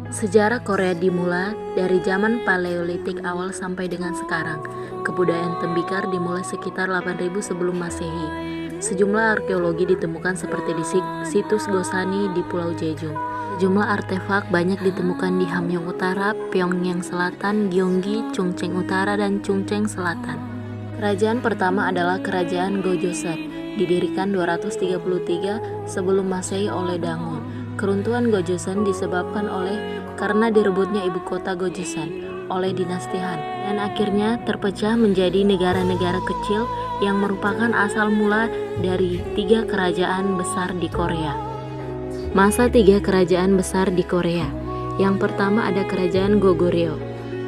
Sejarah Korea dimulai dari zaman Paleolitik awal sampai dengan sekarang. Kebudayaan tembikar dimulai sekitar 8000 sebelum Masehi. Sejumlah arkeologi ditemukan seperti di situs Gosani di Pulau Jeju. Jumlah artefak banyak ditemukan di Hamgyong Utara, Pyongyang Selatan, Gyeonggi, Chungcheong Utara, dan Chungcheong Selatan. Kerajaan pertama adalah Kerajaan Gojoseon, didirikan 233 sebelum Masehi oleh Daemun. Keruntuhan Gojoseon disebabkan karena direbutnya ibu kota Gojoseon oleh dinasti Han, dan akhirnya terpecah menjadi negara-negara kecil yang merupakan asal mula dari 3 kerajaan besar di Korea. Masa 3 kerajaan besar di Korea. Yang pertama ada Kerajaan Goguryeo.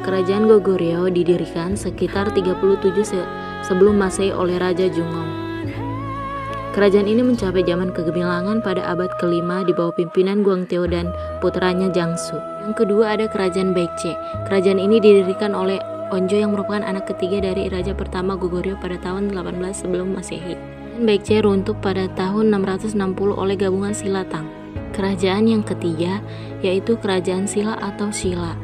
Kerajaan Goguryeo didirikan sekitar 37 sebelum Masehi oleh Raja Jungong. Kerajaan ini mencapai zaman kegemilangan pada abad ke-5 di bawah pimpinan Gwangteo dan putranya Jangsu. Yang kedua ada Kerajaan Baekje. Kerajaan ini didirikan oleh Onjo yang merupakan anak ketiga dari Raja pertama Goguryeo pada tahun 18 sebelum Masehi. Baekje runtuh pada tahun 660 oleh gabungan Silla Tang. Kerajaan yang ketiga yaitu Kerajaan Silla atau Silla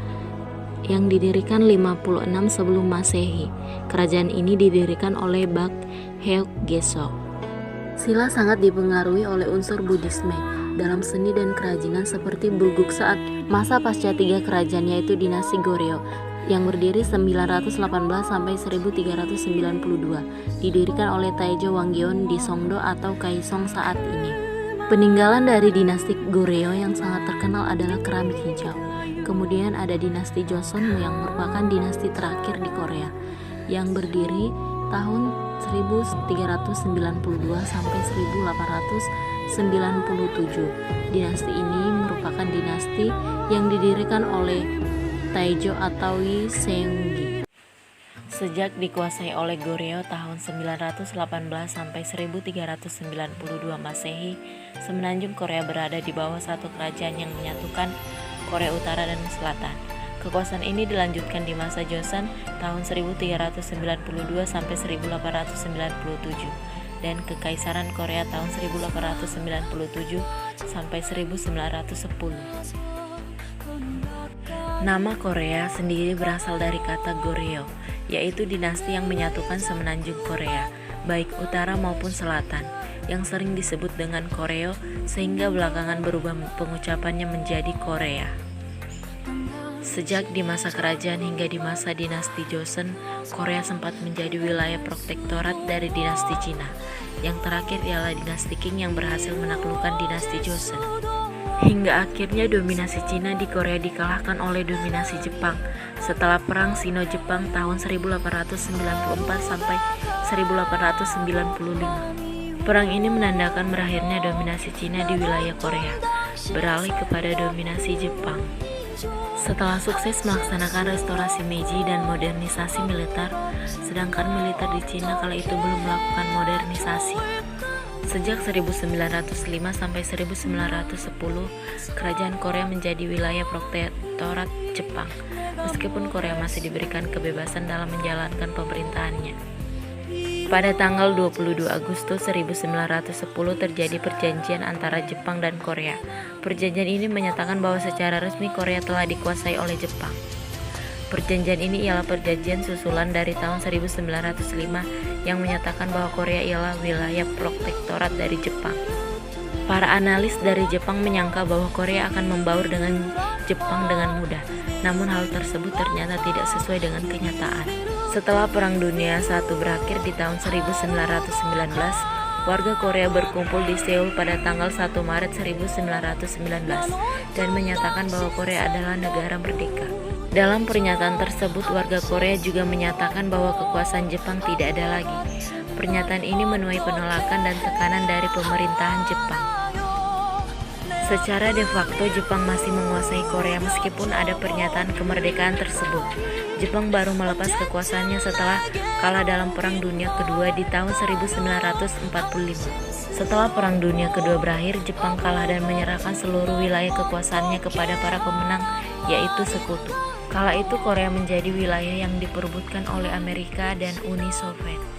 yang didirikan 56 sebelum Masehi. Kerajaan ini didirikan oleh Bak Heok-geso. Silla sangat dipengaruhi oleh unsur Buddhisme dalam seni dan kerajinan seperti bulguk saat masa pasca 3 kerajaan yaitu dinasti Goryeo yang berdiri 918 sampai 1392, didirikan oleh Taejo Wanggeon di Songdo atau Kaesong saat ini. Peninggalan dari dinasti Goryeo yang sangat terkenal adalah keramik hijau. Kemudian ada dinasti Joseon yang merupakan dinasti terakhir di Korea yang berdiri tahun 1392 sampai 1897. Dinasti ini merupakan dinasti yang didirikan oleh Taejo atau Yi Seunggi. Sejak dikuasai oleh Goryeo tahun 918 sampai 1392 Masehi, semenanjung Korea berada di bawah satu kerajaan yang menyatukan Korea Utara dan Selatan. Kekuasaan ini dilanjutkan di masa Joseon tahun 1392 sampai 1897 dan Kekaisaran Korea tahun 1897 sampai 1910. Nama Korea sendiri berasal dari kata Goryeo, yaitu dinasti yang menyatukan semenanjung Korea, baik utara maupun selatan, yang sering disebut dengan Koreo sehingga belakangan berubah pengucapannya menjadi Korea. Sejak di masa kerajaan hingga di masa dinasti Joseon, Korea sempat menjadi wilayah protektorat dari dinasti Cina. Yang terakhir ialah dinasti Qing yang berhasil menaklukkan dinasti Joseon. Hingga akhirnya dominasi Cina di Korea dikalahkan oleh dominasi Jepang setelah Perang Sino-Jepang tahun 1894 sampai 1895. Perang ini menandakan berakhirnya dominasi Cina di wilayah Korea, beralih kepada dominasi Jepang. Setelah sukses melaksanakan restorasi Meiji dan modernisasi militer, sedangkan militer di Cina kala itu belum melakukan modernisasi. Sejak 1905 sampai 1910, kerajaan Korea menjadi wilayah protektorat Jepang, meskipun Korea masih diberikan kebebasan dalam menjalankan pemerintahannya. Pada tanggal 22 Agustus 1910 terjadi perjanjian antara Jepang dan Korea. Perjanjian ini menyatakan bahwa secara resmi Korea telah dikuasai oleh Jepang. Perjanjian ini ialah perjanjian susulan dari tahun 1905 yang menyatakan bahwa Korea ialah wilayah protektorat dari Jepang. Para analis dari Jepang menyangka bahwa Korea akan membaur dengan Jepang dengan mudah, namun hal tersebut ternyata tidak sesuai dengan kenyataan. Setelah Perang Dunia I berakhir di tahun 1919, warga Korea berkumpul di Seoul pada tanggal 1 Maret 1919 dan menyatakan bahwa Korea adalah negara merdeka. Dalam pernyataan tersebut, warga Korea juga menyatakan bahwa kekuasaan Jepang tidak ada lagi. Pernyataan ini menuai penolakan dan tekanan dari pemerintahan Jepang. Secara de facto, Jepang masih menguasai Korea meskipun ada pernyataan kemerdekaan tersebut. Jepang baru melepas kekuasaannya setelah kalah dalam Perang Dunia Kedua di tahun 1945. Setelah Perang Dunia Kedua berakhir, Jepang kalah dan menyerahkan seluruh wilayah kekuasaannya kepada para pemenang, yaitu Sekutu. Kala itu Korea menjadi wilayah yang diperebutkan oleh Amerika dan Uni Soviet.